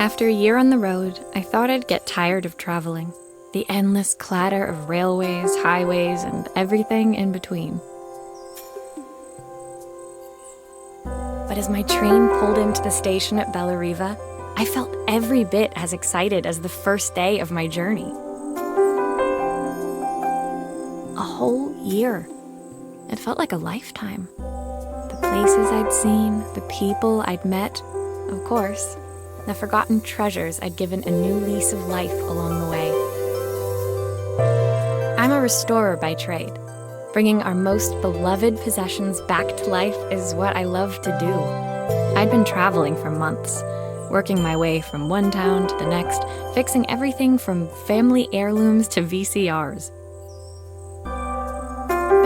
After a year on the road, I thought I'd get tired of traveling. The endless clatter of railways, highways, and everything in between. But as my train pulled into the station at Bellariva, I felt every bit as excited as the first day of my journey. A whole year. It felt like a lifetime. The places I'd seen, the people I'd met, of course, the forgotten treasures I'd given a new lease of life along the way. I'm a restorer by trade. Bringing our most beloved possessions back to life is what I love to do. I'd been traveling for months, working my way from one town to the next, fixing everything from family heirlooms to VCRs.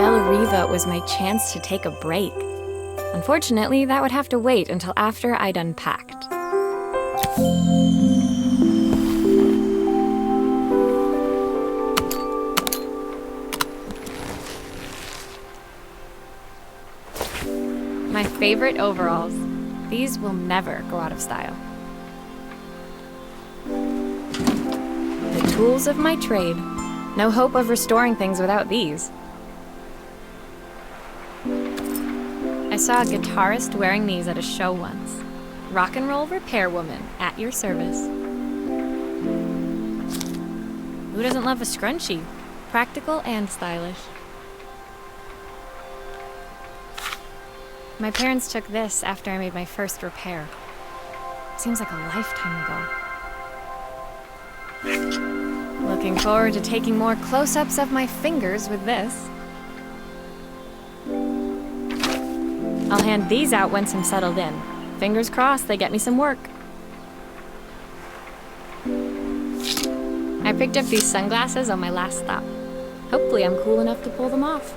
Bellariva was my chance to take a break. Unfortunately, that would have to wait until after I'd unpacked. My favorite overalls. These will never go out of style. The tools of my trade. No hope of restoring things without these. I saw a guitarist wearing these at a show once. Rock and roll repair woman, at your service. Who doesn't love a scrunchie? Practical and stylish. My parents took this after I made my first repair. Seems like a lifetime ago. Looking forward to taking more close-ups of my fingers with this. I'll hand these out once I'm settled in. Fingers crossed they get me some work. I picked up these sunglasses on my last stop. Hopefully I'm cool enough to pull them off.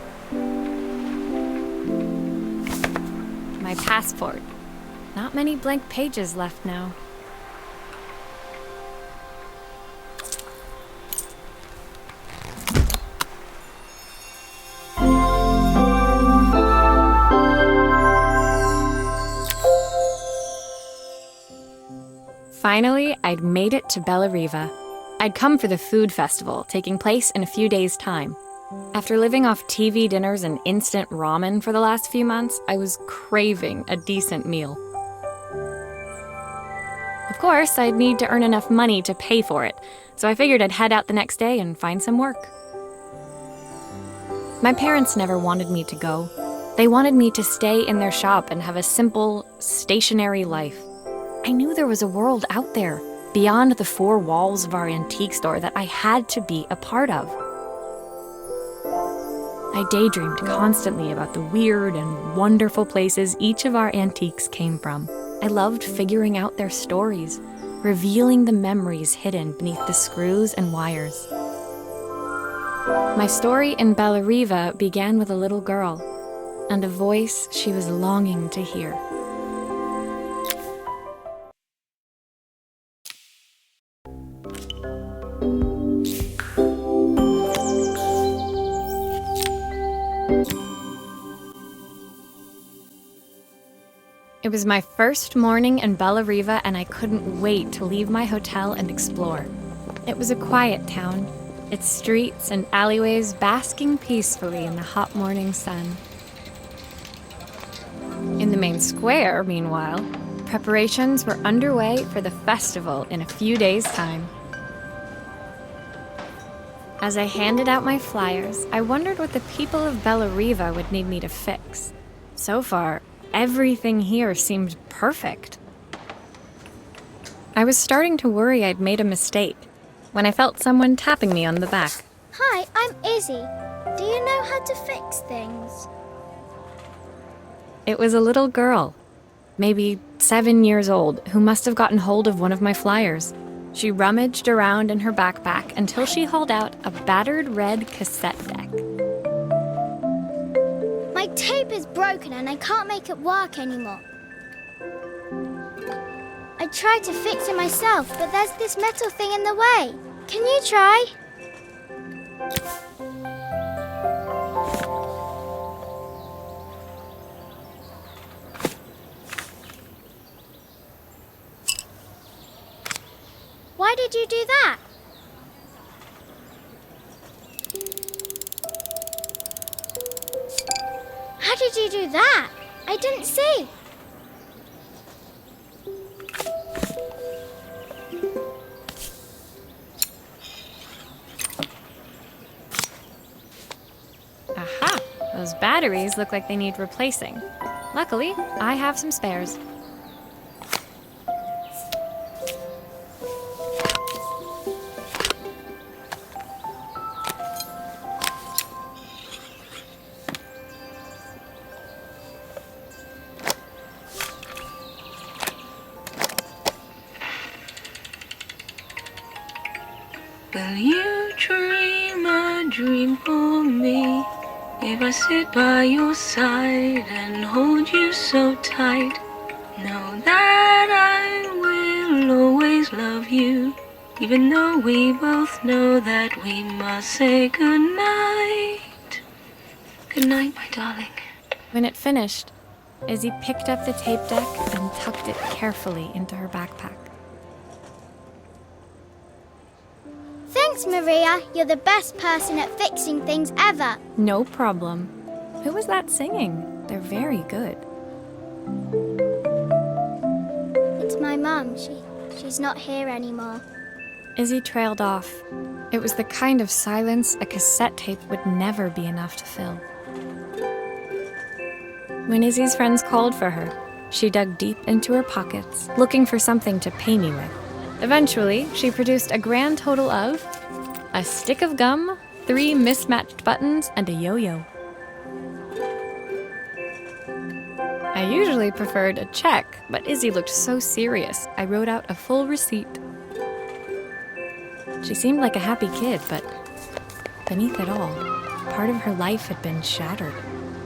My passport. Not many blank pages left now. Finally, I'd made it to Bellariva. I'd come for the food festival, taking place in a few days' time. After living off TV dinners and instant ramen for the last few months, I was craving a decent meal. Of course, I'd need to earn enough money to pay for it, so I figured I'd head out the next day and find some work. My parents never wanted me to go. They wanted me to stay in their shop and have a simple, stationary life. I knew there was a world out there, beyond the four walls of our antique store, that I had to be a part of. I daydreamed constantly about the weird and wonderful places each of our antiques came from. I loved figuring out their stories, revealing the memories hidden beneath the screws and wires. My story in Bellariva began with a little girl, and a voice she was longing to hear. It was my first morning in Bellariva, and I couldn't wait to leave my hotel and explore. It was a quiet town, its streets and alleyways basking peacefully in the hot morning sun. In the main square, meanwhile, preparations were underway for the festival in a few days' time. As I handed out my flyers, I wondered what the people of Bellariva would need me to fix. So far, everything here seemed perfect. I was starting to worry I'd made a mistake when I felt someone tapping me on the back. Hi, I'm Izzy. Do you know how to fix things? It was a little girl, maybe 7 years old, who must have gotten hold of one of my flyers. She rummaged around in her backpack until she hauled out a battered red cassette deck. My tape is broken and I can't make it work anymore. I tried to fix it myself, but there's this metal thing in the way. Can you try? did you do that? How did you do that? I didn't see. Aha! Those batteries look like they need replacing. Luckily, I have some spares. Will you dream a dream for me? If I sit by your side and hold you so tight, know that I will always love you, even though we both know that we must say goodnight. Good night, my darling. When it finished, Izzy picked up the tape deck and tucked it carefully into her backpack. Thanks, Maria. You're the best person at fixing things ever. No problem. Who was that singing? They're very good. It's my mum. She's not here anymore. Izzy trailed off. It was the kind of silence a cassette tape would never be enough to fill. When Izzy's friends called for her, she dug deep into her pockets, looking for something to pay me with. Eventually, she produced a grand total of a stick of gum, 3 mismatched buttons, and a yo-yo. I usually preferred a check, but Izzy looked so serious, I wrote out a full receipt. She seemed like a happy kid, but beneath it all, part of her life had been shattered.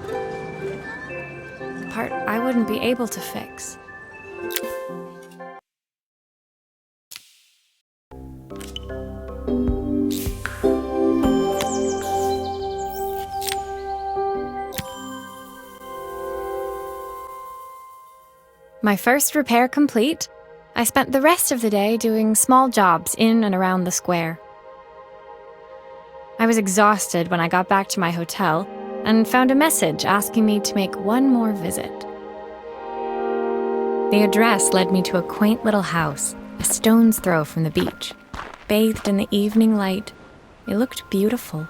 The part I wouldn't be able to fix. My first repair complete, I spent the rest of the day doing small jobs in and around the square. I was exhausted when I got back to my hotel and found a message asking me to make one more visit. The address led me to a quaint little house, a stone's throw from the beach. Bathed in the evening light, it looked beautiful,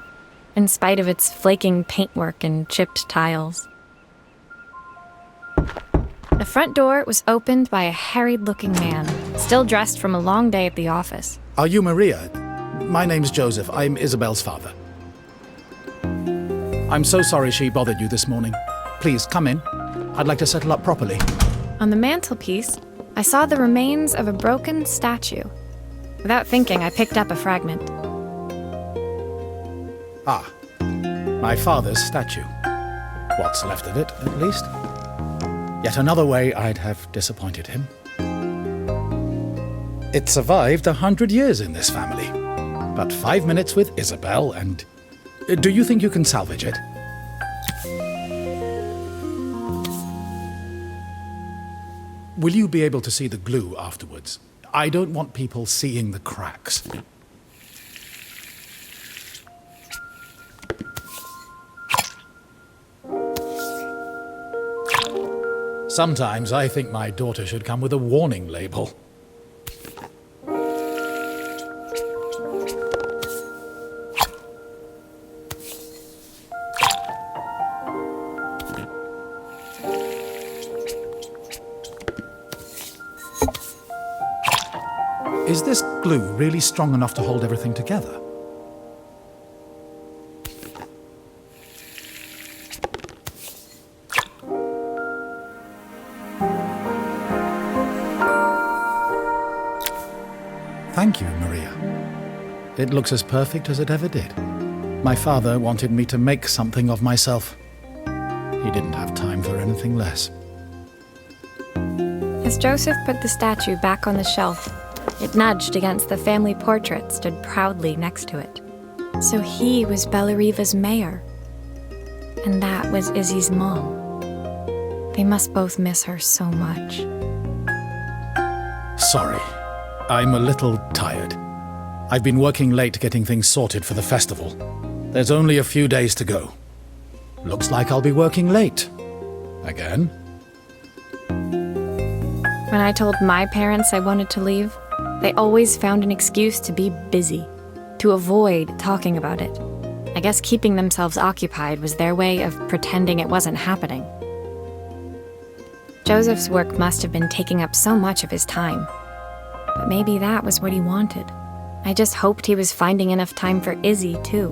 in spite of its flaking paintwork and chipped tiles. The front door was opened by a harried-looking man, still dressed from a long day at the office. Are you Maria? My name's Joseph. I'm Isabel's father. I'm so sorry she bothered you this morning. Please, come in. I'd like to settle up properly. On the mantelpiece, I saw the remains of a broken statue. Without thinking, I picked up a fragment. Ah, my father's statue. What's left of it, at least. Yet another way I'd have disappointed him. It survived 100 years in this family. But 5 minutes with Isabel and... Do you think you can salvage it? Will you be able to see the glue afterwards? I don't want people seeing the cracks. Sometimes I think my daughter should come with a warning label. Is this glue really strong enough to hold everything together? Thank you, Maria. It looks as perfect as it ever did. My father wanted me to make something of myself. He didn't have time for anything less. As Joseph put the statue back on the shelf, it nudged against the family portrait stood proudly next to it. So he was Bellariva's mayor. And that was Izzy's mom. They must both miss her so much. Sorry. I'm a little tired. I've been working late getting things sorted for the festival. There's only a few days to go. Looks like I'll be working late. Again? When I told my parents I wanted to leave, they always found an excuse to be busy, to avoid talking about it. I guess keeping themselves occupied was their way of pretending it wasn't happening. Joseph's work must have been taking up so much of his time. But maybe that was what he wanted. I just hoped he was finding enough time for Izzy, too.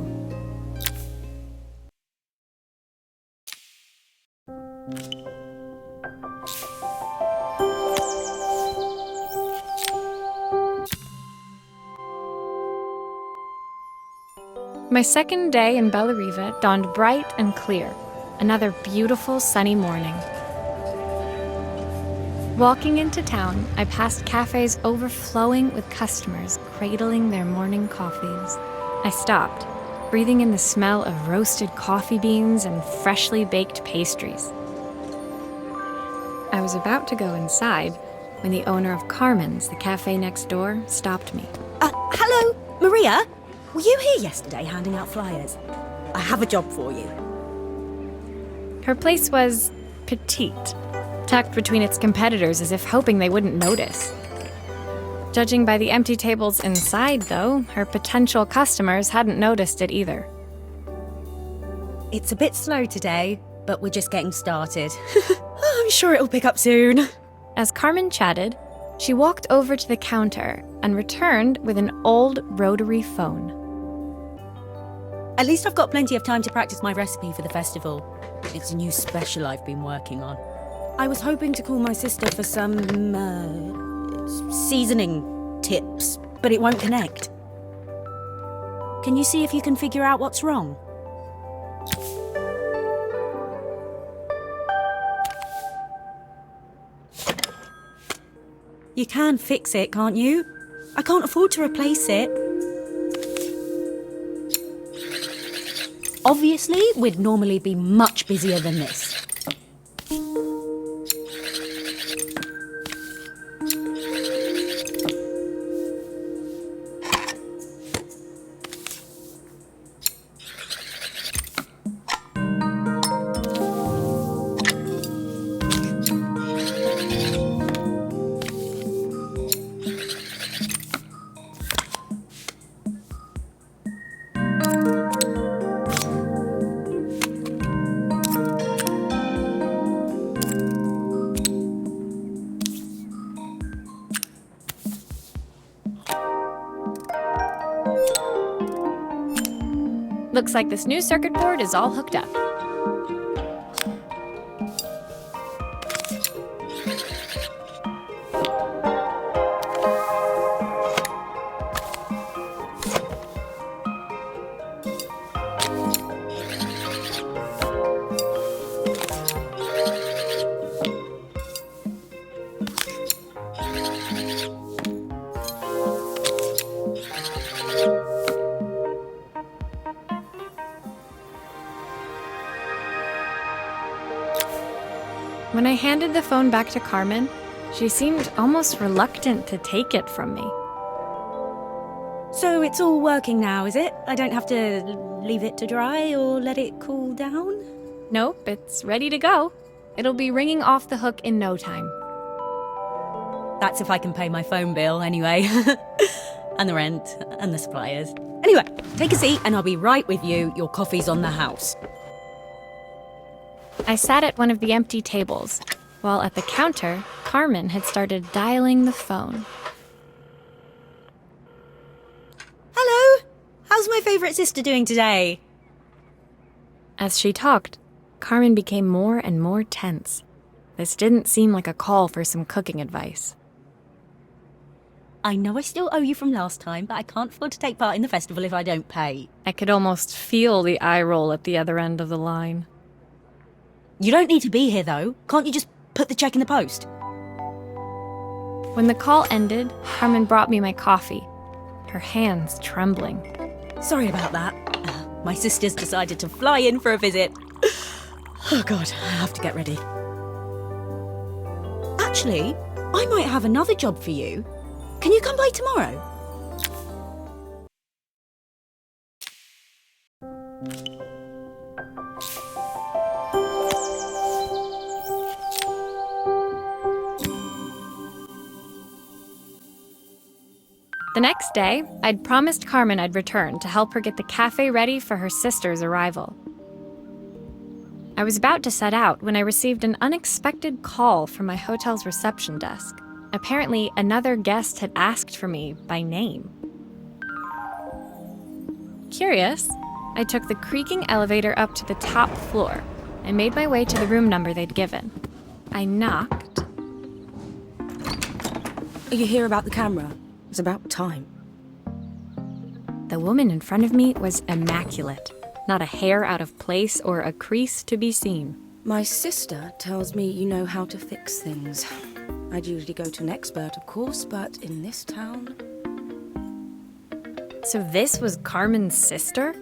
My second day in Bellariva dawned bright and clear, another beautiful sunny morning. Walking into town, I passed cafes overflowing with customers cradling their morning coffees. I stopped, breathing in the smell of roasted coffee beans and freshly baked pastries. I was about to go inside when the owner of Carmen's, the cafe next door, stopped me. Hello, Maria? Were you here yesterday handing out flyers? I have a job for you. Her place was petite, tucked between its competitors as if hoping they wouldn't notice. Judging by the empty tables inside, though, her potential customers hadn't noticed it either. It's a bit slow today, but we're just getting started. I'm sure it'll pick up soon. As Carmen chatted, she walked over to the counter and returned with an old rotary phone. At least I've got plenty of time to practice my recipe for the festival. It's a new special I've been working on. I was hoping to call my sister for some, seasoning tips, but it won't connect. Can you see if you can figure out what's wrong? You can fix it, can't you? I can't afford to replace it. Obviously, we'd normally be much busier than this. Looks like this new circuit board is all hooked up. When I handed the phone back to Carmen, she seemed almost reluctant to take it from me. So it's all working now, is it? I don't have to leave it to dry or let it cool down? Nope, it's ready to go. It'll be ringing off the hook in no time. That's if I can pay my phone bill anyway. And the rent and the suppliers. Anyway, take a seat and I'll be right with you. Your coffee's on the house. I sat at one of the empty tables, while at the counter, Carmen had started dialing the phone. Hello? How's my favourite sister doing today? As she talked, Carmen became more and more tense. This didn't seem like a call for some cooking advice. I know I still owe you from last time, but I can't afford to take part in the festival if I don't pay. I could almost feel the eye roll at the other end of the line. You don't need to be here, though. Can't you just put the check in the post? When the call ended, Carmen brought me my coffee, her hands trembling. Sorry about that. My sister's decided to fly in for a visit. Oh, God, I have to get ready. Actually, I might have another job for you. Can you come by tomorrow? The next day, I'd promised Carmen I'd return to help her get the cafe ready for her sister's arrival. I was about to set out when I received an unexpected call from my hotel's reception desk. Apparently, another guest had asked for me by name. Curious, I took the creaking elevator up to the top floor and made my way to the room number they'd given. I knocked. Are you here about the camera? It's about time. The woman in front of me was immaculate. Not a hair out of place or a crease to be seen. My sister tells me you know how to fix things. I'd usually go to an expert, of course, but in this town... So this was Carmen's sister?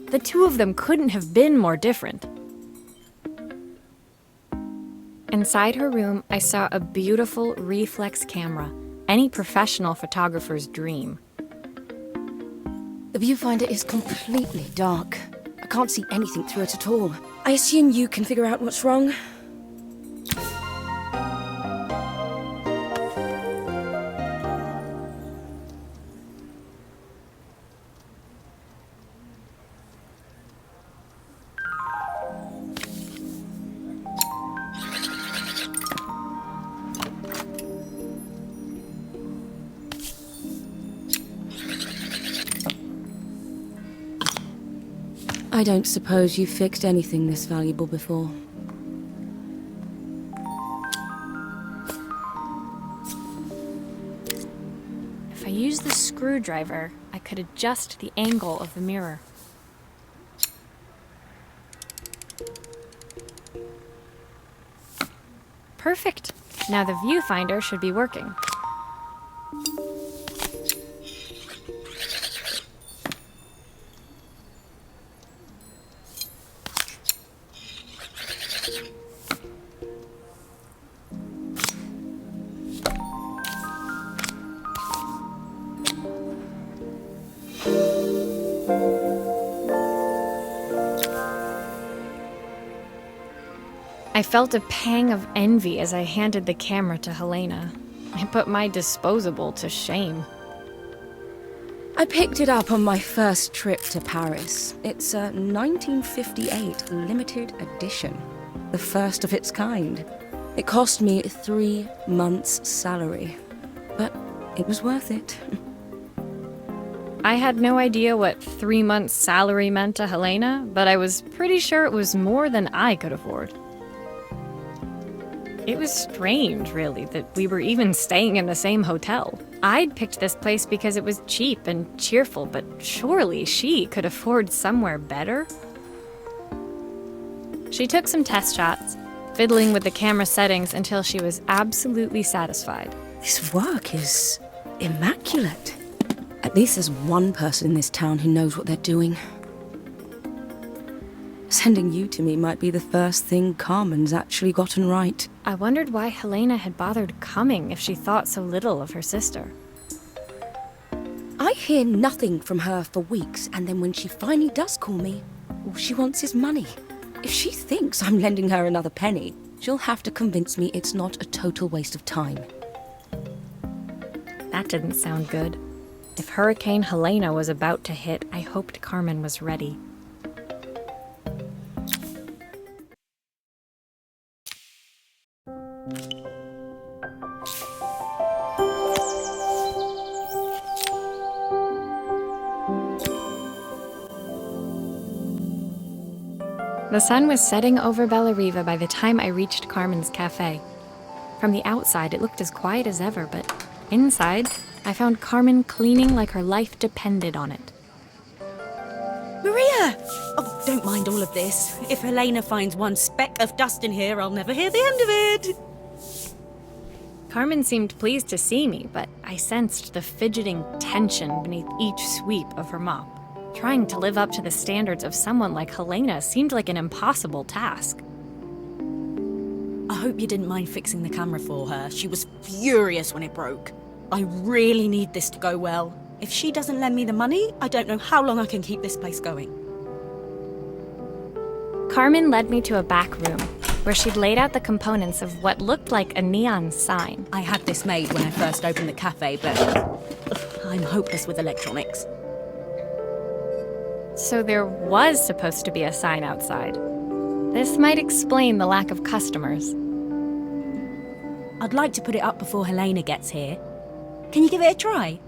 The two of them couldn't have been more different. Inside her room, I saw a beautiful reflex camera, any professional photographer's dream. The viewfinder is completely dark. I can't see anything through it at all. I assume you can figure out what's wrong? I don't suppose you've fixed anything this valuable before. If I used the screwdriver, I could adjust the angle of the mirror. Perfect. Now the viewfinder should be working. I felt a pang of envy as I handed the camera to Helena. I put my disposable to shame. I picked it up on my first trip to Paris. It's a 1958 limited edition, the first of its kind. It cost me 3 months' salary, but it was worth it. I had no idea what 3 months' salary meant to Helena, but I was pretty sure it was more than I could afford. It was strange, really, that we were even staying in the same hotel. I'd picked this place because it was cheap and cheerful, but surely she could afford somewhere better? She took some test shots, fiddling with the camera settings until she was absolutely satisfied. This work is immaculate. At least there's one person in this town who knows what they're doing. Sending you to me might be the first thing Carmen's actually gotten right. I wondered why Helena had bothered coming if she thought so little of her sister. I hear nothing from her for weeks, and then when she finally does call me, all she wants is money. If she thinks I'm lending her another penny, she'll have to convince me it's not a total waste of time. That didn't sound good. If Hurricane Helena was about to hit, I hoped Carmen was ready. The sun was setting over Bellariva by the time I reached Carmen's cafe. From the outside, it looked as quiet as ever, but inside, I found Carmen cleaning like her life depended on it. Maria! Oh, don't mind all of this. If Helena finds one speck of dust in here, I'll never hear the end of it. Carmen seemed pleased to see me, but I sensed the fidgeting tension beneath each sweep of her mop. Trying to live up to the standards of someone like Helena seemed like an impossible task. I hope you didn't mind fixing the camera for her. She was furious when it broke. I really need this to go well. If she doesn't lend me the money, I don't know how long I can keep this place going. Carmen led me to a back room where she'd laid out the components of what looked like a neon sign. I had this made when I first opened the cafe, but I'm hopeless with electronics. So there was supposed to be a sign outside. This might explain the lack of customers. I'd like to put it up before Helena gets here. Can you give it a try?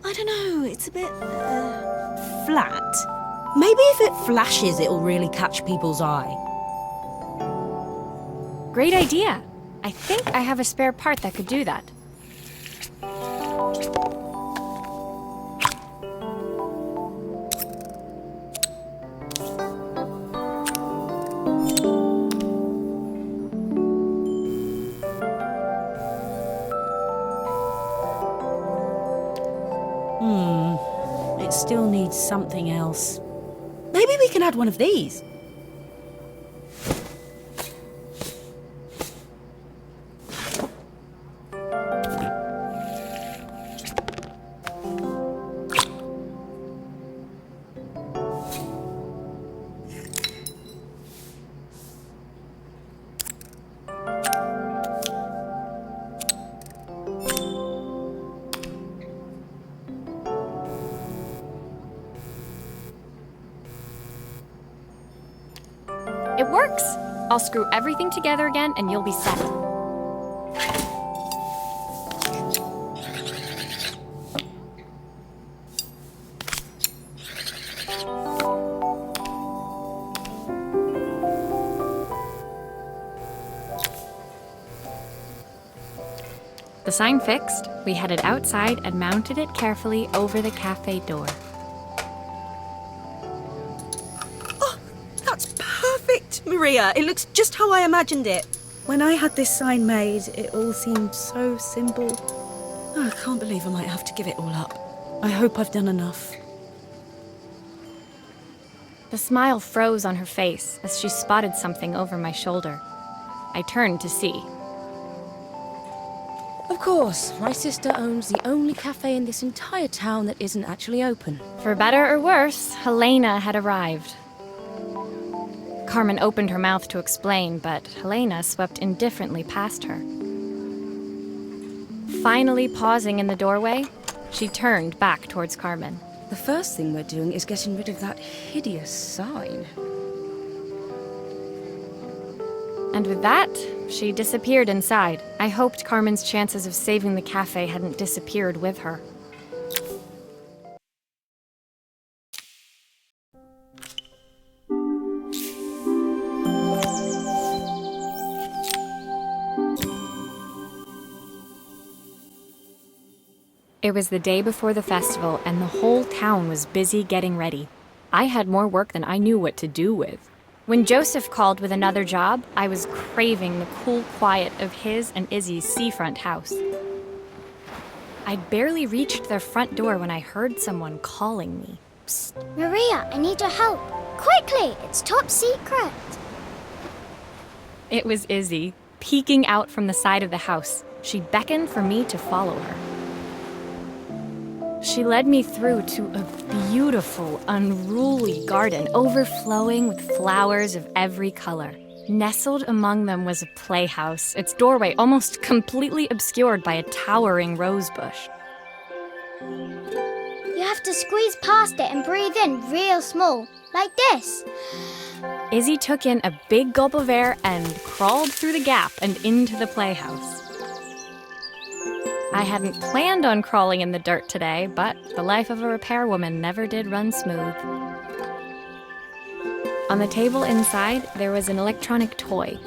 I don't know, it's a bit, flat. Maybe if it flashes, it'll really catch people's eye. Great idea. I think I have a spare part that could do that. It still needs something else. Maybe we can add one of these. It works! I'll screw everything together again and you'll be set. The sign fixed, we headed outside and mounted it carefully over the cafe door. That's perfect, Maria. It looks just how I imagined it. When I had this sign made, it all seemed so simple. Oh, I can't believe I might have to give it all up. I hope I've done enough. The smile froze on her face as she spotted something over my shoulder. I turned to see. Of course, my sister owns the only cafe in this entire town that isn't actually open. For better or worse, Helena had arrived. Carmen opened her mouth to explain, but Helena swept indifferently past her. Finally pausing in the doorway, she turned back towards Carmen. The first thing we're doing is getting rid of that hideous sign. And with that, she disappeared inside. I hoped Carmen's chances of saving the cafe hadn't disappeared with her. It was the day before the festival, and the whole town was busy getting ready. I had more work than I knew what to do with. When Joseph called with another job, I was craving the cool quiet of his and Izzy's seafront house. I'd barely reached their front door when I heard someone calling me. Psst, Maria, I need your help. Quickly, it's top secret. It was Izzy, peeking out from the side of the house. She beckoned for me to follow her. She led me through to a beautiful, unruly garden overflowing with flowers of every color. Nestled among them was a playhouse, its doorway almost completely obscured by a towering rose bush. You have to squeeze past it and breathe in real small, like this. Izzy took in a big gulp of air and crawled through the gap and into the playhouse. I hadn't planned on crawling in the dirt today, but the life of a repairwoman never did run smooth. On the table inside, there was an electronic toy.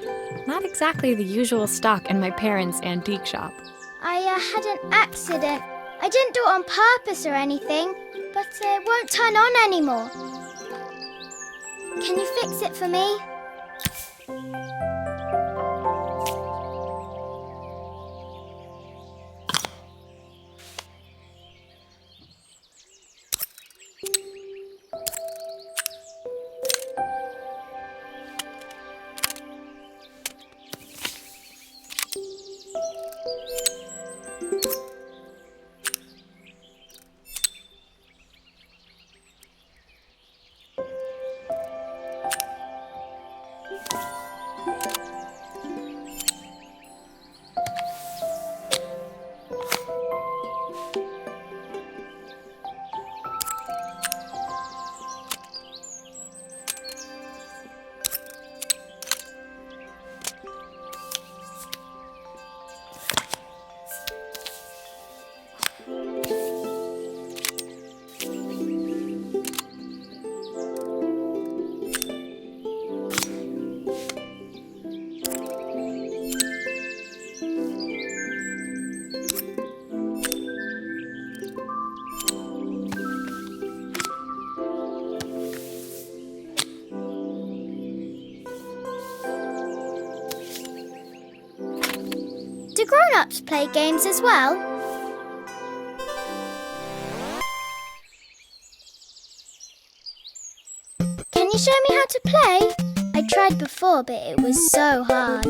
Not exactly the usual stock in my parents' antique shop. I had an accident. I didn't do it on purpose or anything, but it won't turn on anymore. Can you fix it for me? Do grown-ups play games as well? Can you show me how to play? I tried before, but it was so hard.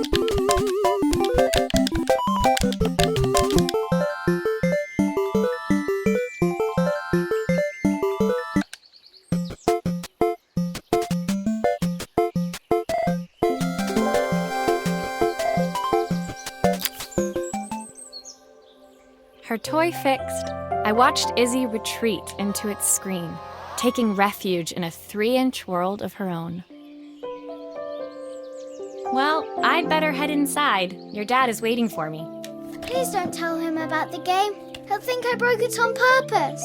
Her toy fixed, I watched Izzy retreat into its screen, taking refuge in a 3-inch world of her own. Well, I'd better head inside. Your dad is waiting for me. Please don't tell him about the game. He'll think I broke it on purpose.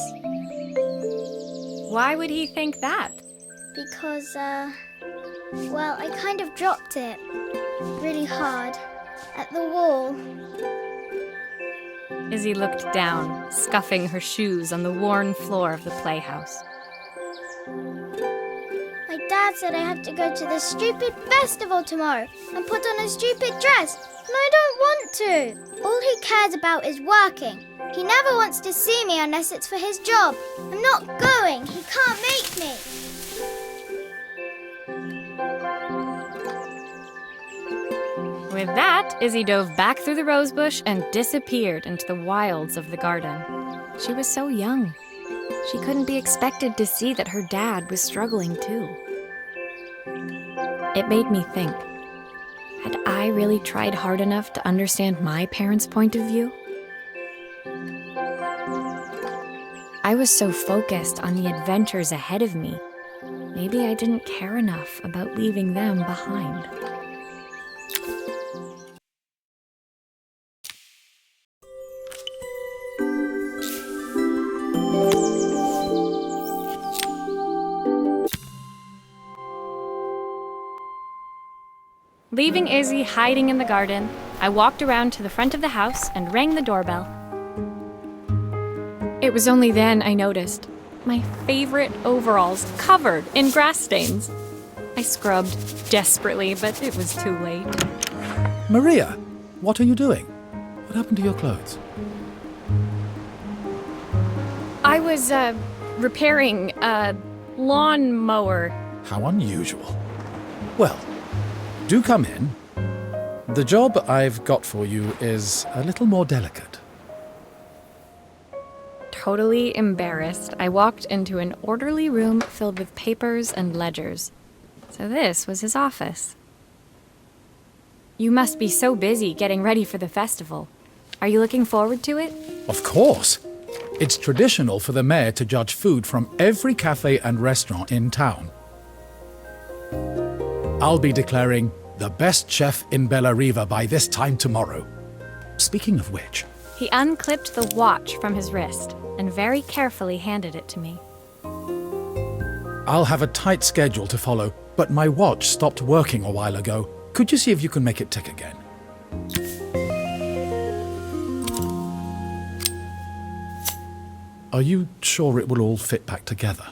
Why would he think that? Because, well, I kind of dropped it really hard at the wall. Izzy looked down, scuffing her shoes on the worn floor of the playhouse. My dad said I have to go to the stupid festival tomorrow and put on a stupid dress, and I don't want to. All he cares about is working. He never wants to see me unless it's for his job. I'm not going. He can't make me. With that, Izzy dove back through the rosebush and disappeared into the wilds of the garden. She was so young. She couldn't be expected to see that her dad was struggling too. It made me think, had I really tried hard enough to understand my parents' point of view? I was so focused on the adventures ahead of me. Maybe I didn't care enough about leaving them behind. Leaving Izzy hiding in the garden, I walked around to the front of the house and rang the doorbell. It was only then I noticed my favorite overalls covered in grass stains. I scrubbed desperately, but it was too late. Maria, what are you doing? What happened to your clothes? I was, repairing a lawnmower. How unusual. Well, do come in. The job I've got for you is a little more delicate. Totally embarrassed, I walked into an orderly room filled with papers and ledgers. So this was his office. You must be so busy getting ready for the festival. Are you looking forward to it? Of course. It's traditional for the mayor to judge food from every cafe and restaurant in town. I'll be declaring the best chef in Bella Riva by this time tomorrow. Speaking of which... He unclipped the watch from his wrist and very carefully handed it to me. I'll have a tight schedule to follow, but my watch stopped working a while ago. Could you see if you can make it tick again? Are you sure it will all fit back together?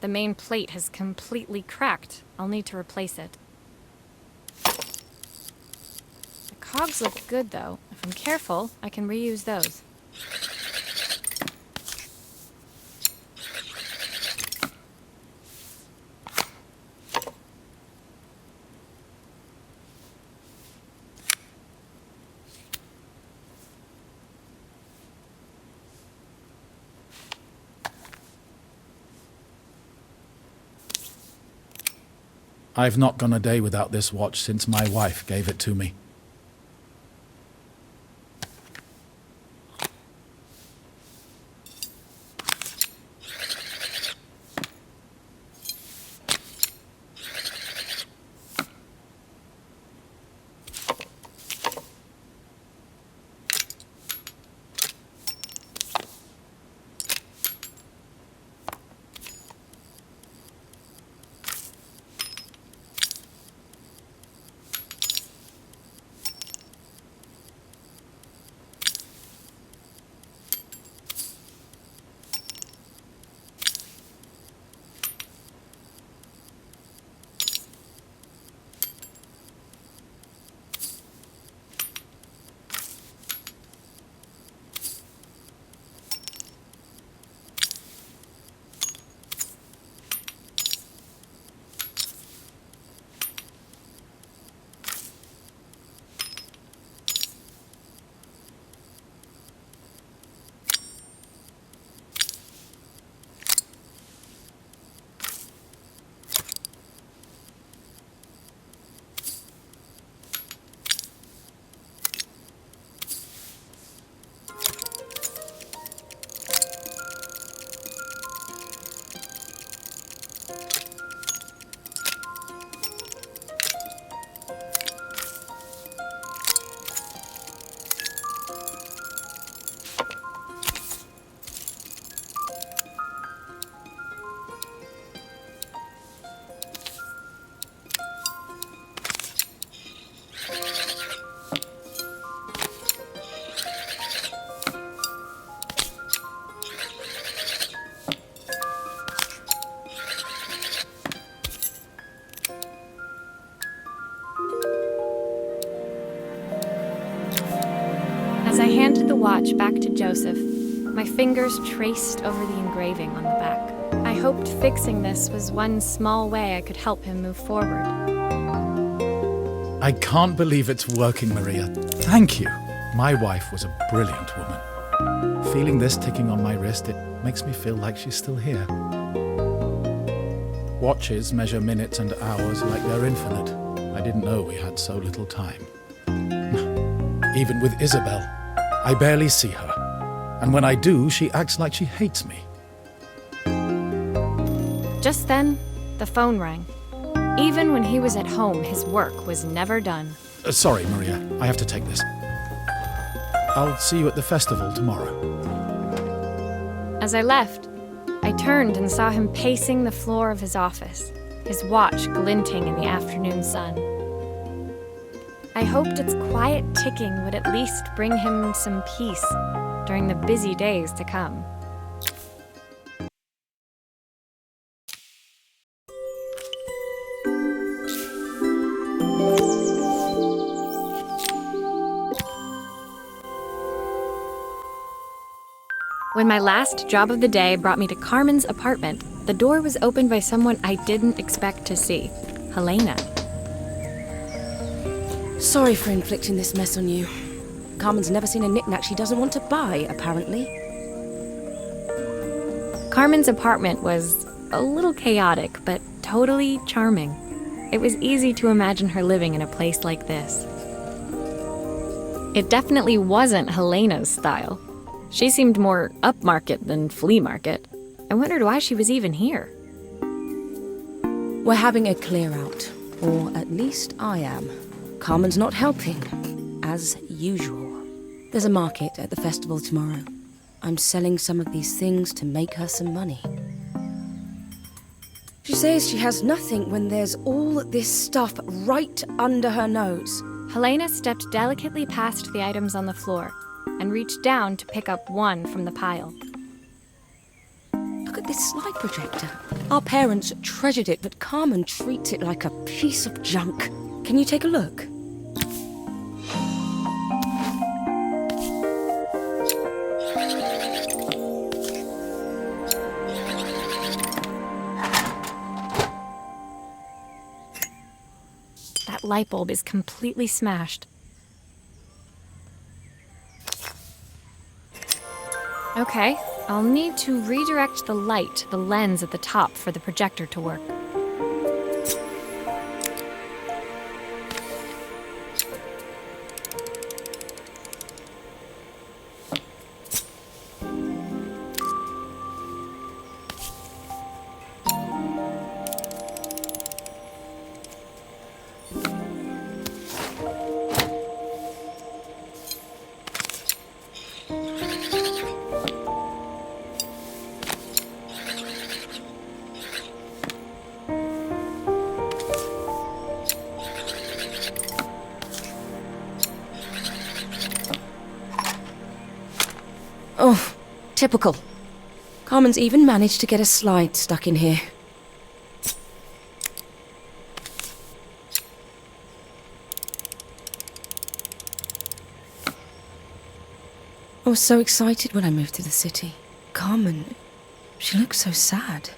The main plate has completely cracked. I'll need to replace it. The cogs look good, though. If I'm careful, I can reuse those. I've not gone a day without this watch since my wife gave it to me. As I handed the watch back to Joseph, my fingers traced over the engraving on the back. I hoped fixing this was one small way I could help him move forward. I can't believe it's working, Maria. Thank you. My wife was a brilliant woman. Feeling this ticking on my wrist, it makes me feel like she's still here. Watches measure minutes and hours like they're infinite. I didn't know we had so little time. Even with Isabel, I barely see her. And when I do, she acts like she hates me. Just then, the phone rang. Even when he was at home, his work was never done. Sorry, Maria. I have to take this. I'll see you at the festival tomorrow. As I left, I turned and saw him pacing the floor of his office, his watch glinting in the afternoon sun. I hoped its quiet ticking would at least bring him some peace during the busy days to come. When my last job of the day brought me to Carmen's apartment, the door was opened by someone I didn't expect to see, Helena. Sorry for inflicting this mess on you. Carmen's never seen a knick-knack she doesn't want to buy, apparently. Carmen's apartment was a little chaotic, but totally charming. It was easy to imagine her living in a place like this. It definitely wasn't Helena's style. She seemed more upmarket than flea market. I wondered why she was even here. We're having a clear out, or at least I am. Carmen's not helping, as usual. There's a market at the festival tomorrow. I'm selling some of these things to make her some money. She says she has nothing when there's all this stuff right under her nose. Helena stepped delicately past the items on the floor and reached down to pick up one from the pile. Look at this slide projector. Our parents treasured it, but Carmen treats it like a piece of junk. Can you take a look? That light bulb is completely smashed. Okay, I'll need to redirect the light, the lens at the top, for the projector to work. Oh, typical. Carmen's even managed to get a slide stuck in here. I was so excited when I moved to the city. Carmen, she looks so sad.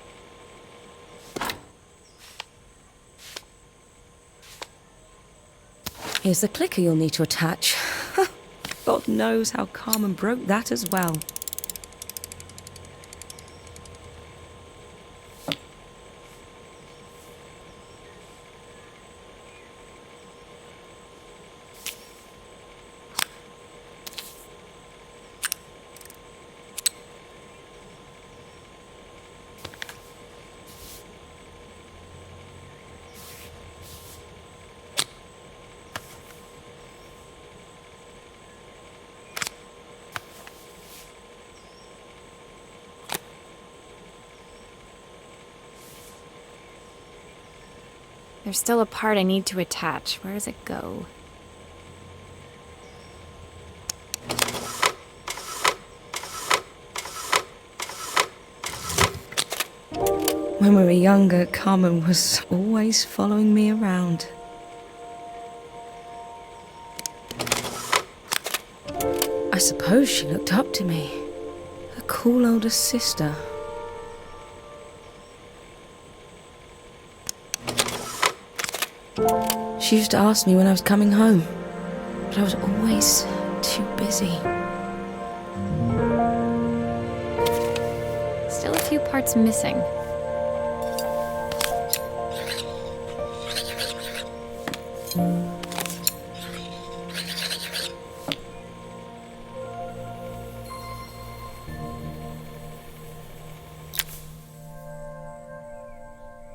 Here's the clicker you'll need to attach. God knows how Carmen broke that as well. There's still a part I need to attach. Where does it go? When we were younger, Carmen was always following me around. I suppose she looked up to me. A cool older sister. She used to ask me when I was coming home, but I was always too busy. Still a few parts missing.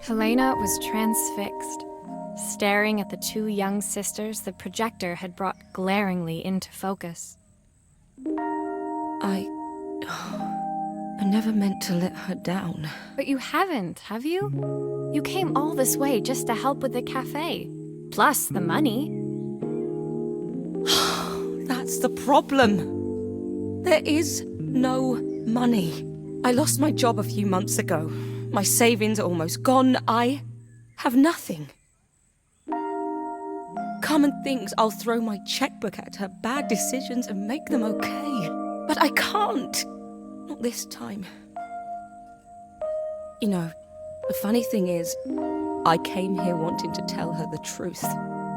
Helena was transfixed. Staring at the two young sisters the projector had brought glaringly into focus. I never meant to let her down. But you haven't, have you? You came all this way just to help with the cafe. Plus the money. That's the problem. There is no money. I lost my job a few months ago. My savings are almost gone. I have nothing. Carmen thinks I'll throw my checkbook at her bad decisions and make them okay. But I can't. Not this time. You know, the funny thing is, I came here wanting to tell her the truth.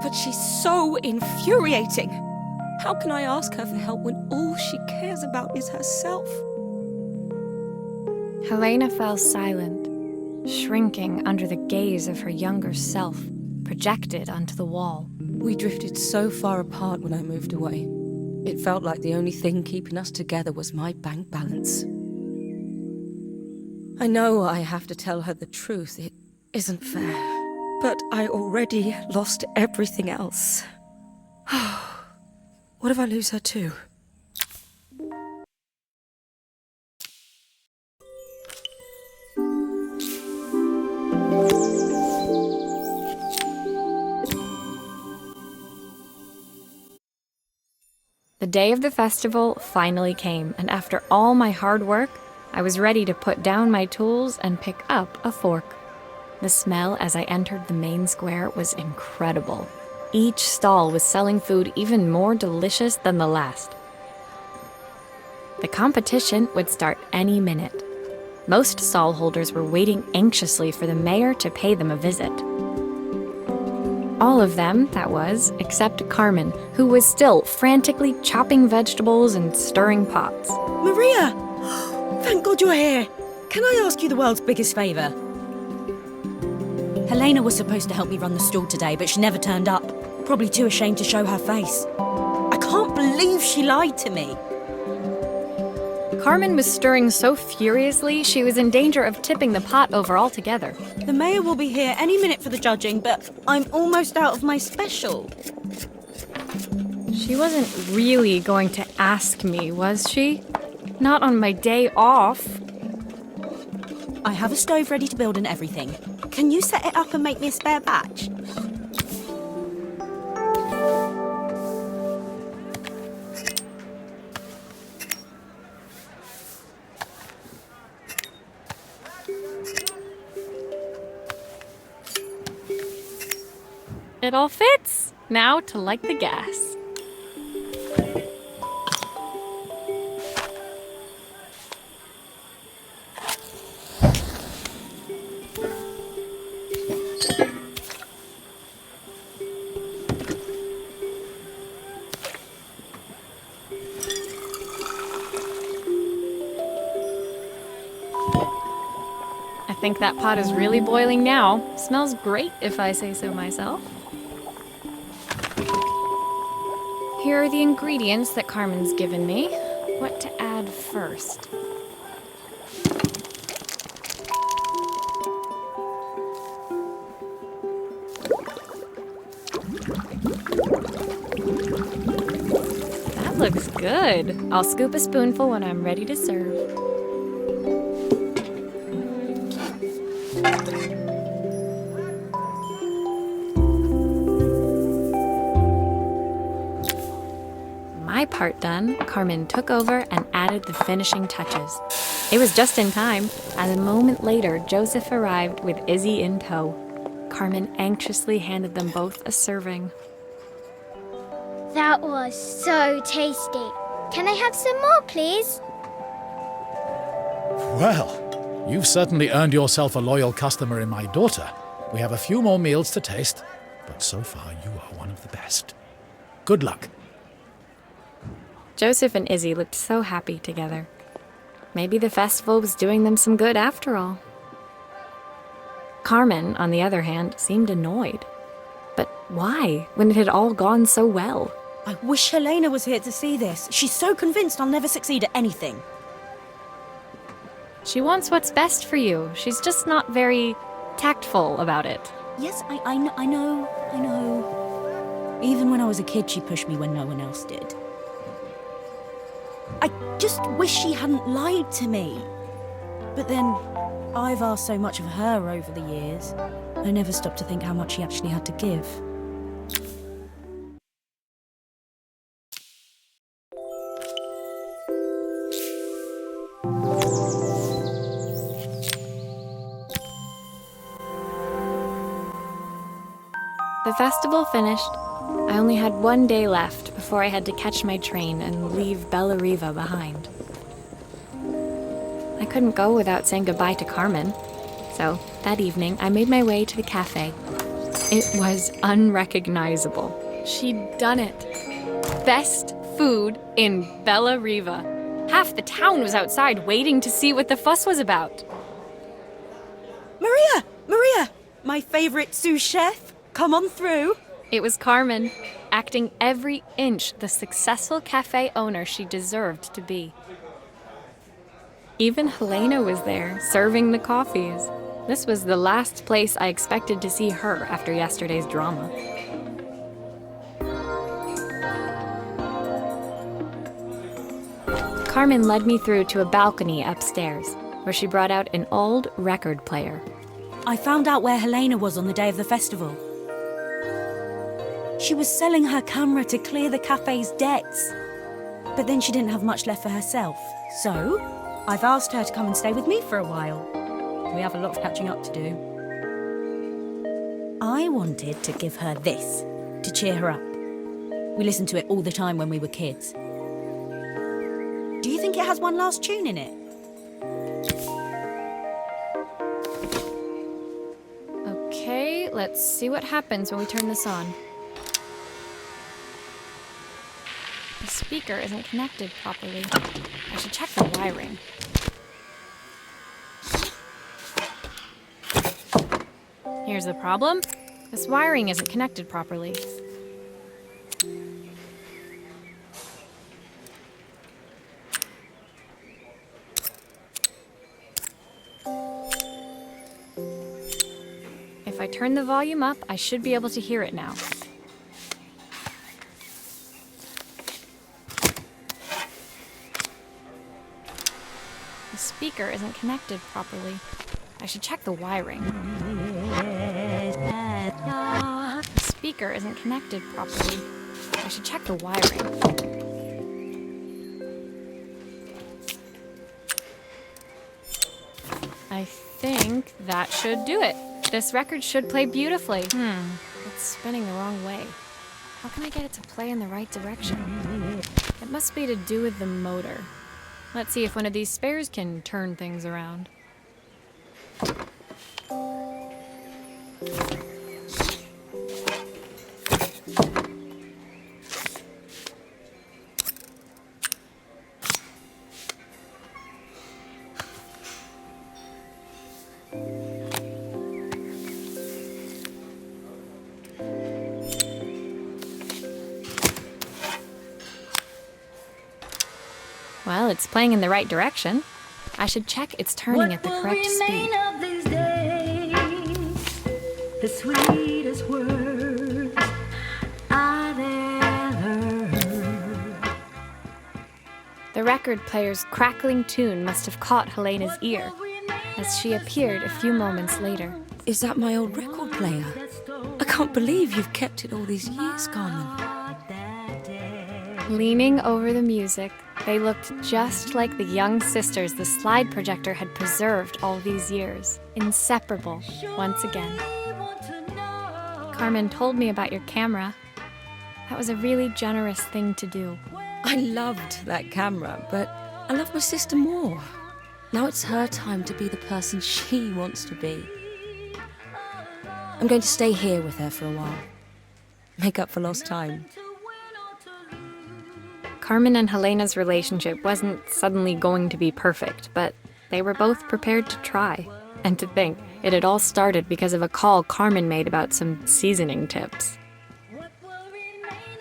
But she's so infuriating. How can I ask her for help when all she cares about is herself? Helena fell silent, shrinking under the gaze of her younger self, projected onto the wall. We drifted so far apart when I moved away. It felt like the only thing keeping us together was my bank balance. I know I have to tell her the truth. It isn't fair. But I already lost everything else. What if I lose her too? The day of the festival finally came, and after all my hard work, I was ready to put down my tools and pick up a fork. The smell as I entered the main square was incredible. Each stall was selling food even more delicious than the last. The competition would start any minute. Most stall holders were waiting anxiously for the mayor to pay them a visit. All of them, that was, except Carmen, who was still frantically chopping vegetables and stirring pots. Maria! Thank God you're here. Can I ask you the world's biggest favour? Helena was supposed to help me run the stall today, but she never turned up. Probably too ashamed to show her face. I can't believe she lied to me. Carmen was stirring so furiously she was in danger of tipping the pot over altogether. The mayor will be here any minute for the judging, but I'm almost out of my special. She wasn't really going to ask me, was she? Not on my day off. I have a stove ready to build and everything. Can you set it up and make me a spare batch? It all fits. Now to light the gas. I think that pot is really boiling now. Smells great, if I say so myself. Here are the ingredients that Carmen's given me. What to add first? That looks good. I'll scoop a spoonful when I'm ready to serve. My part done, Carmen took over and added the finishing touches. It was just in time, as a moment later, Joseph arrived with Izzy in tow. Carmen anxiously handed them both a serving. That was so tasty. Can I have some more, please? Well, you've certainly earned yourself a loyal customer in my daughter. We have a few more meals to taste, but so far you are one of the best. Good luck. Joseph and Izzy looked so happy together. Maybe the festival was doing them some good after all. Carmen, on the other hand, seemed annoyed. But why, when it had all gone so well? I wish Helena was here to see this. She's so convinced I'll never succeed at anything. She wants what's best for you. She's just not very tactful about it. Yes, I know. Even when I was a kid, she pushed me when no one else did. I just wish she hadn't lied to me. But then, I've asked so much of her over the years. I never stopped to think how much she actually had to give. The festival finished. I only had one day left before I had to catch my train and leave Bella Riva behind. I couldn't go without saying goodbye to Carmen, so that evening I made my way to the cafe. It was unrecognizable. She'd done it. Best food in Bella Riva. Half the town was outside waiting to see what the fuss was about. Maria! My favourite sous chef! Come on through. It was Carmen, acting every inch the successful cafe owner she deserved to be. Even Helena was there, serving the coffees. This was the last place I expected to see her after yesterday's drama. Carmen led me through to a balcony upstairs, where she brought out an old record player. I found out where Helena was on the day of the festival. She was selling her camera to clear the cafe's debts. But then she didn't have much left for herself. So, I've asked her to come and stay with me for a while. We have a lot of catching up to do. I wanted to give her this, to cheer her up. We listened to it all the time when we were kids. Do you think it has one last tune in it? Okay, let's see what happens when we turn this on. The speaker isn't connected properly. I should check the wiring. Here's the problem. This wiring isn't connected properly. If I turn the volume up, I should be able to hear it now. The speaker isn't connected properly. I should check the wiring. The speaker isn't connected properly. I should check the wiring. I think that should do it. This record should play beautifully. It's spinning the wrong way. How can I get it to play in the right direction? It must be to do with the motor. Let's see if one of these spares can turn things around. Well, it's playing in the right direction. I should check it's turning at the correct speed. Of these days, the sweetest words I've ever heard. The record player's crackling tune must have caught Helena's ear, as she appeared a few moments later. Is that my old record player? I can't believe you've kept it all these years, Carmen. Leaning over the music, they looked just like the young sisters the slide projector had preserved all these years, inseparable once again. Carmen told me about your camera. That was a really generous thing to do. I loved that camera, but I love my sister more. Now it's her time to be the person she wants to be. I'm going to stay here with her for a while. Make up for lost time. Carmen and Helena's relationship wasn't suddenly going to be perfect, but they were both prepared to try. And to think, it had all started because of a call Carmen made about some seasoning tips.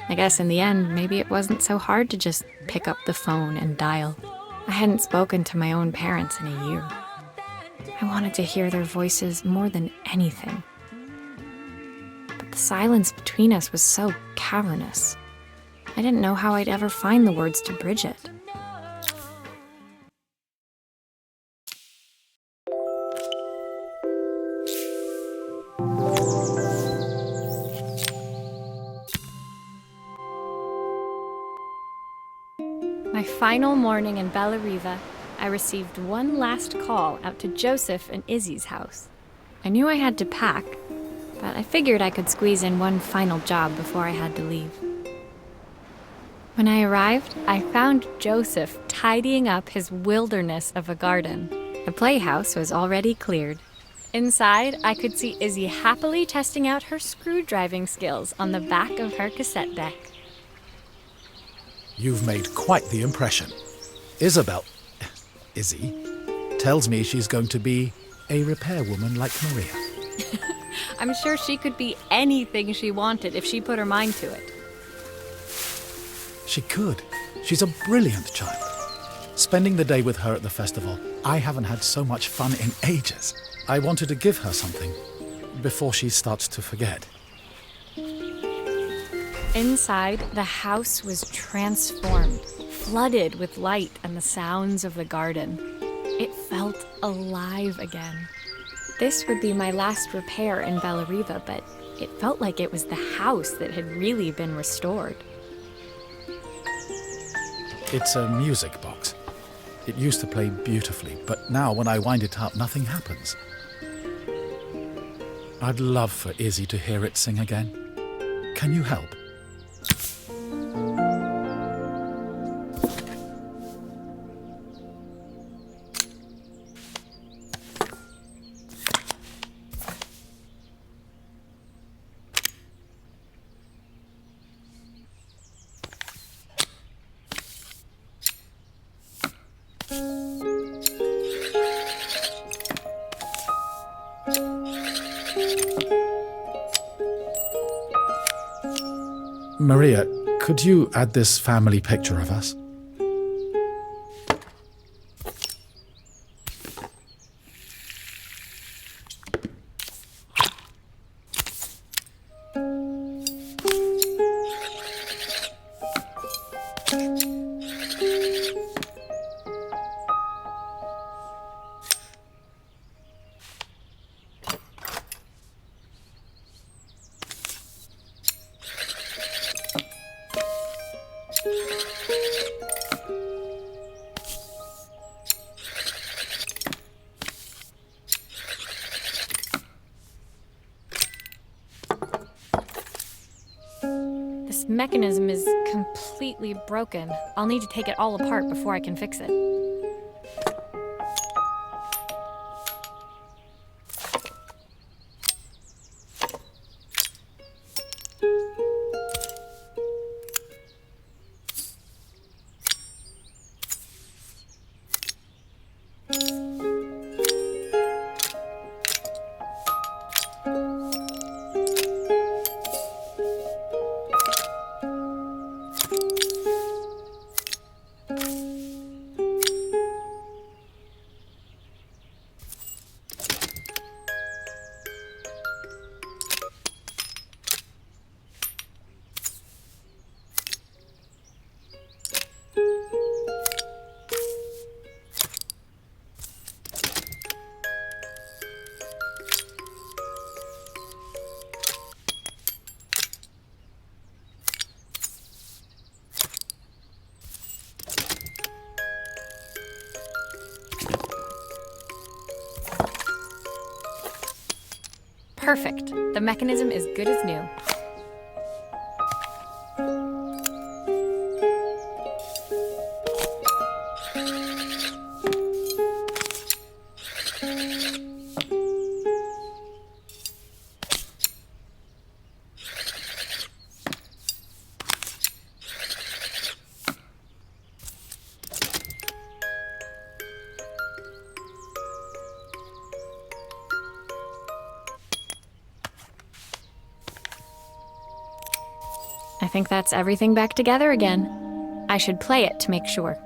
I guess in the end, maybe it wasn't so hard to just pick up the phone and dial. I hadn't spoken to my own parents in a year. I wanted to hear their voices more than anything. But the silence between us was so cavernous. I didn't know how I'd ever find the words to bridge it. My final morning in Bella Riva, I received one last call out to Joseph and Izzy's house. I knew I had to pack, but I figured I could squeeze in one final job before I had to leave. When I arrived, I found Joseph tidying up his wilderness of a garden. The playhouse was already cleared. Inside, I could see Izzy happily testing out her screw-driving skills on the back of her cassette deck. You've made quite the impression. Izzy, tells me she's going to be a repairwoman like Maria. I'm sure she could be anything she wanted if she put her mind to it. She could. She's a brilliant child. Spending the day with her at the festival, I haven't had so much fun in ages. I wanted to give her something before she starts to forget. Inside, the house was transformed, flooded with light and the sounds of the garden. It felt alive again. This would be my last repair in Bellariva, but it felt like it was the house that had really been restored. It's a music box. It used to play beautifully, but now when I wind it up, nothing happens. I'd love for Izzy to hear it sing again. Can you help? Maria, could you add this family picture of us? This mechanism is completely broken. I'll need to take it all apart before I can fix it. Perfect. The mechanism is good as new. I think that's everything back together again. I should play it to make sure.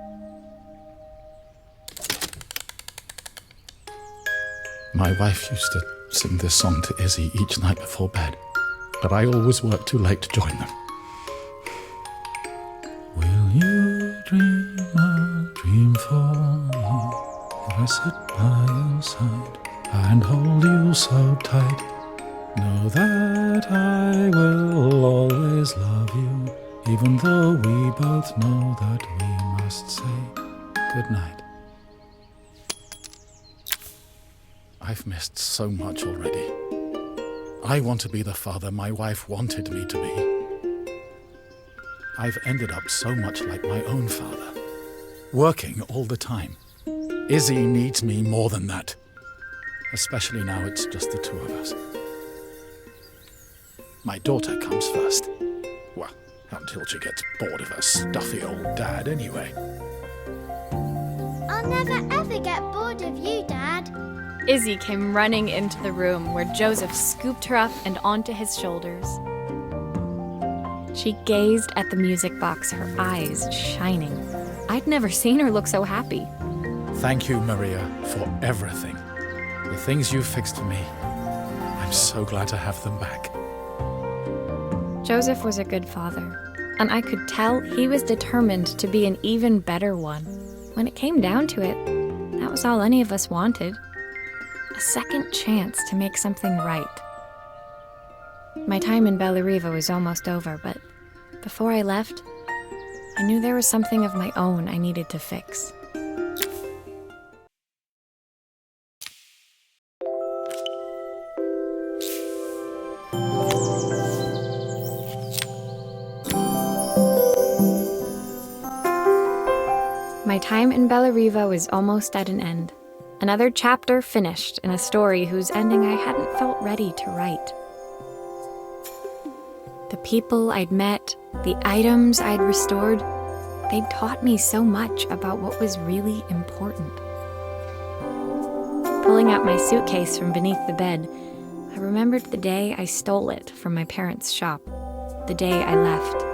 My wife used to sing this song to Izzy each night before bed, but I always worked too late to join them. Will you dream a dream for me if I sit by your side and hold you so tight? Know that I will always love you, even though we both know that we must say goodnight. I've missed so much already. I want to be the father my wife wanted me to be. I've ended up so much like my own father, working all the time. Izzy needs me more than that, especially now it's just the two of us. My daughter comes first. Well, until she gets bored of her stuffy old dad anyway. I'll never ever get bored of you, Dad. Izzy came running into the room where Joseph scooped her up and onto his shoulders. She gazed at the music box, her eyes shining. I'd never seen her look so happy. Thank you, Maria, for everything. The things you fixed for me. I'm so glad to have them back. Joseph was a good father, and I could tell he was determined to be an even better one. When it came down to it, that was all any of us wanted. A second chance to make something right. My time in Bellariva was almost over, but before I left, I knew there was something of my own I needed to fix. My time in Bellariva was almost at an end. Another chapter finished in a story whose ending I hadn't felt ready to write. The people I'd met, the items I'd restored, they'd taught me so much about what was really important. Pulling out my suitcase from beneath the bed, I remembered the day I stole it from my parents' shop, the day I left.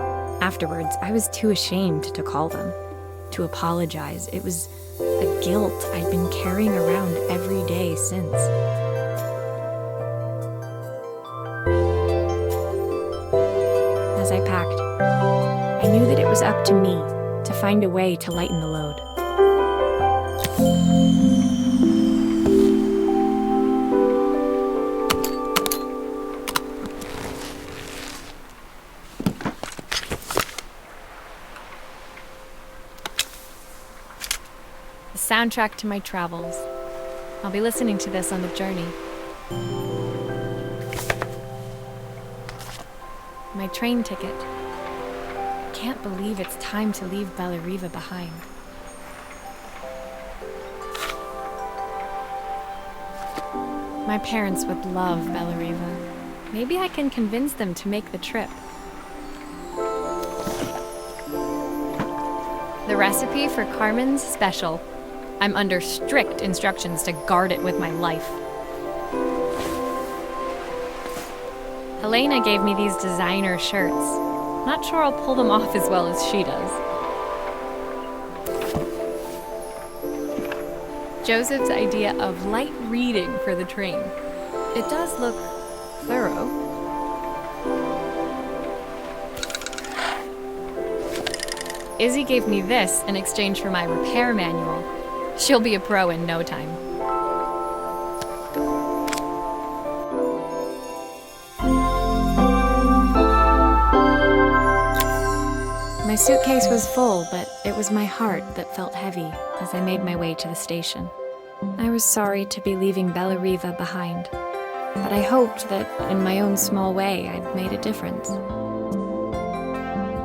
Afterwards, I was too ashamed to call them, to apologize. It was a guilt I'd been carrying around every day since. As I packed, I knew that it was up to me to find a way to lighten the load. The soundtrack to my travels. I'll be listening to this on the journey. My train ticket. Can't believe it's time to leave Bellariva behind. My parents would love Bellariva. Maybe I can convince them to make the trip. The recipe for Carmen's special. I'm under strict instructions to guard it with my life. Helena gave me these designer shirts. Not sure I'll pull them off as well as she does. Joseph's idea of light reading for the train. It does look thorough. Izzy gave me this in exchange for my repair manual. She'll be a pro in no time. My suitcase was full, but it was my heart that felt heavy as I made my way to the station. I was sorry to be leaving Bellariva behind, but I hoped that in my own small way I'd made a difference.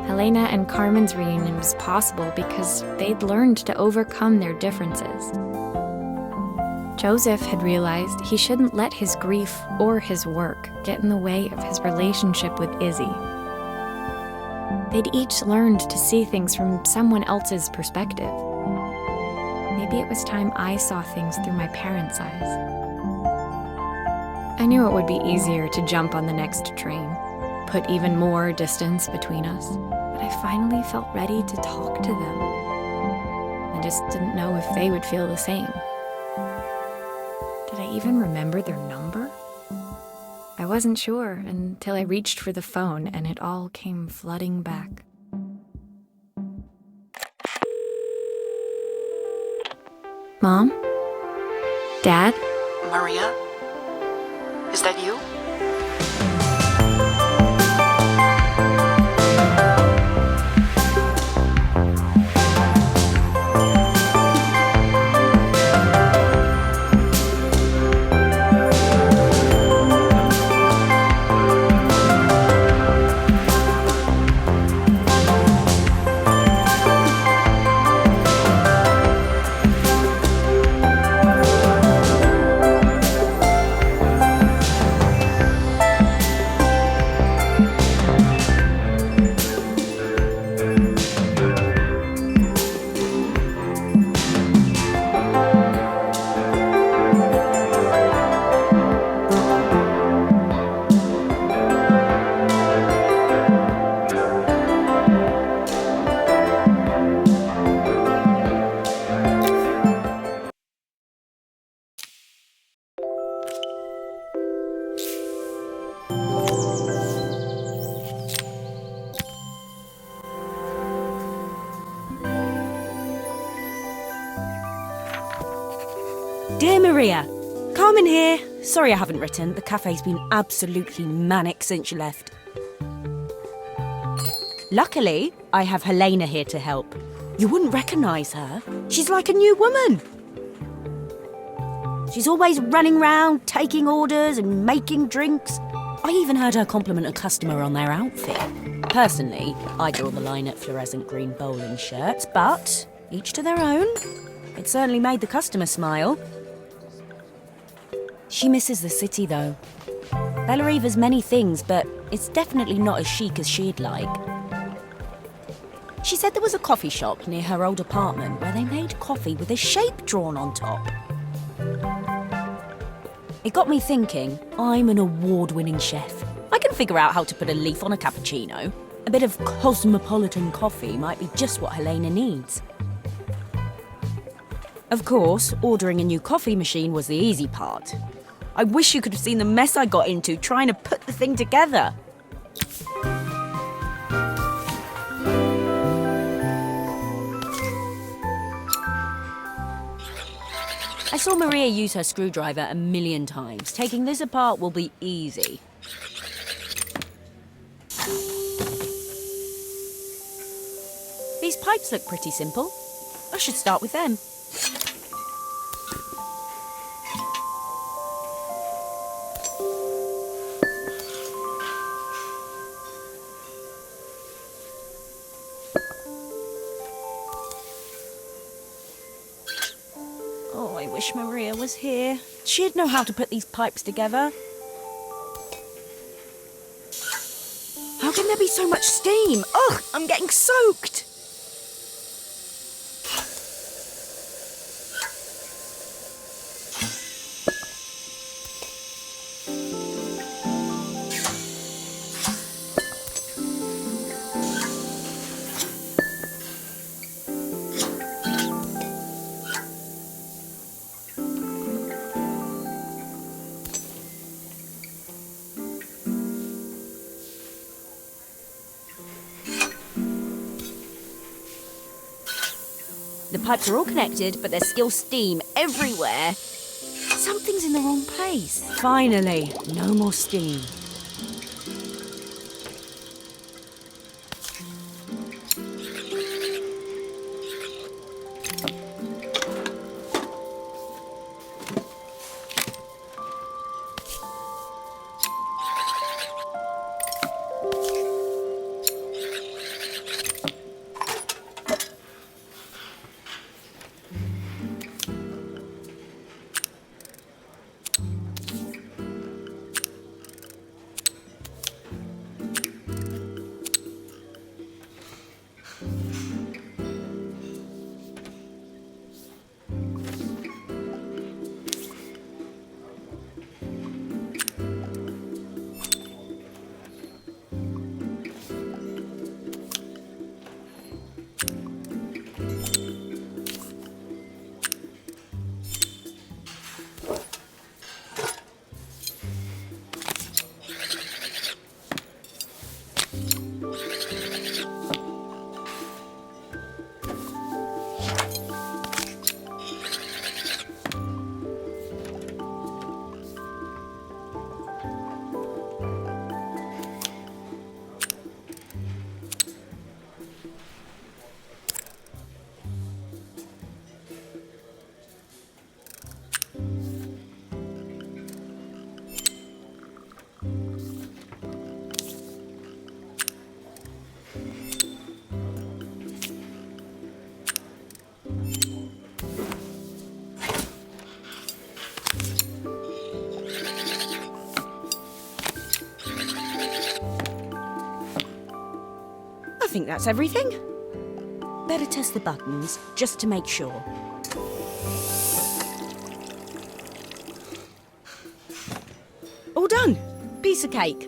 Helena and Carmen's reunion was possible because they'd learned to overcome their differences. Joseph had realized he shouldn't let his grief or his work get in the way of his relationship with Izzy. They'd each learned to see things from someone else's perspective. Maybe it was time I saw things through my parents' eyes. I knew it would be easier to jump on the next train, put even more distance between us, but I finally felt ready to talk to them. I just didn't know if they would feel the same. Did I even remember their number? I wasn't sure until I reached for the phone and it all came flooding back. Mom? Dad? Maria? Is that you? Dear Maria, Carmen here. Sorry I haven't written. The cafe's been absolutely manic since you left. Luckily, I have Helena here to help. You wouldn't recognise her. She's like a new woman. She's always running round, taking orders and making drinks. I even heard her compliment a customer on their outfit. Personally, I draw the line at fluorescent green bowling shirts, but each to their own. It certainly made the customer smile. She misses the city, though. Bellariva's many things, but it's definitely not as chic as she'd like. She said there was a coffee shop near her old apartment where they made coffee with a shape drawn on top. It got me thinking, I'm an award-winning chef. I can figure out how to put a leaf on a cappuccino. A bit of cosmopolitan coffee might be just what Helena needs. Of course, ordering a new coffee machine was the easy part. I wish you could have seen the mess I got into trying to put the thing together. I saw Maria use her screwdriver 1,000,000 times. Taking this apart will be easy. These pipes look pretty simple. I should start with them. Oh, I wish Maria was here. She'd know how to put these pipes together. How can there be so much steam? Ugh, I'm getting soaked. The pipes are all connected, but there's still steam everywhere. Something's in the wrong place. Finally, no more steam. I think that's everything. Better test the buttons, just to make sure. All done. Piece of cake.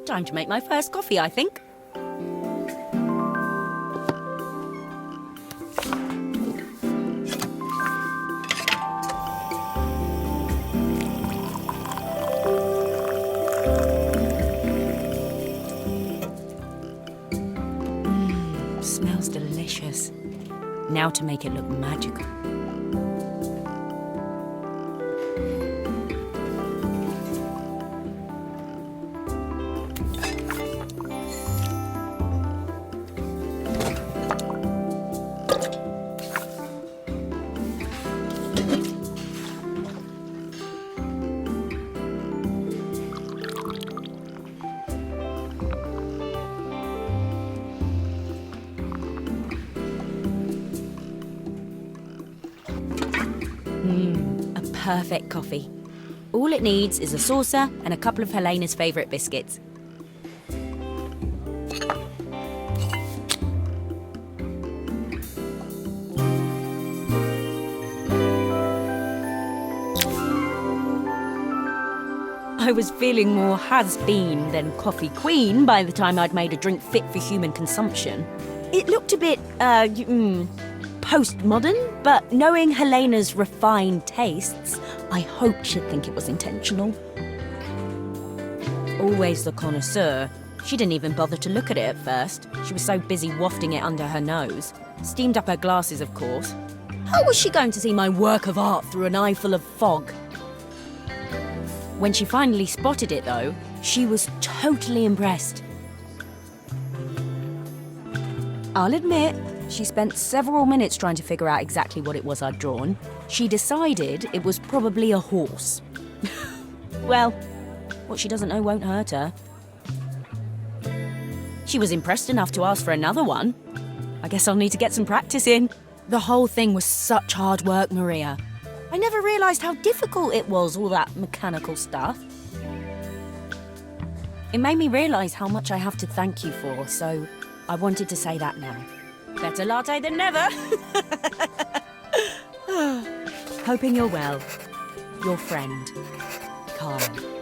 Time to make my first coffee, I think. Smells delicious. Now to make it look magical. A perfect coffee. All it needs is a saucer and a couple of Helena's favourite biscuits. I was feeling more has-been than coffee queen by the time I'd made a drink fit for human consumption. It looked a bit, postmodern, but knowing Helena's refined tastes, I hoped she'd think it was intentional. Always the connoisseur, she didn't even bother to look at it at first. She was so busy wafting it under her nose. Steamed up her glasses, of course. How was she going to see my work of art through an eyeful of fog? When she finally spotted it, though, she was totally impressed. I'll admit, she spent several minutes trying to figure out exactly what it was I'd drawn. She decided it was probably a horse. Well, what she doesn't know won't hurt her. She was impressed enough to ask for another one. I guess I'll need to get some practice in. The whole thing was such hard work, Maria. I never realised how difficult it was, all that mechanical stuff. It made me realise how much I have to thank you for, so I wanted to say that now. Better latte than never. Hoping you're well. Your friend, Karen.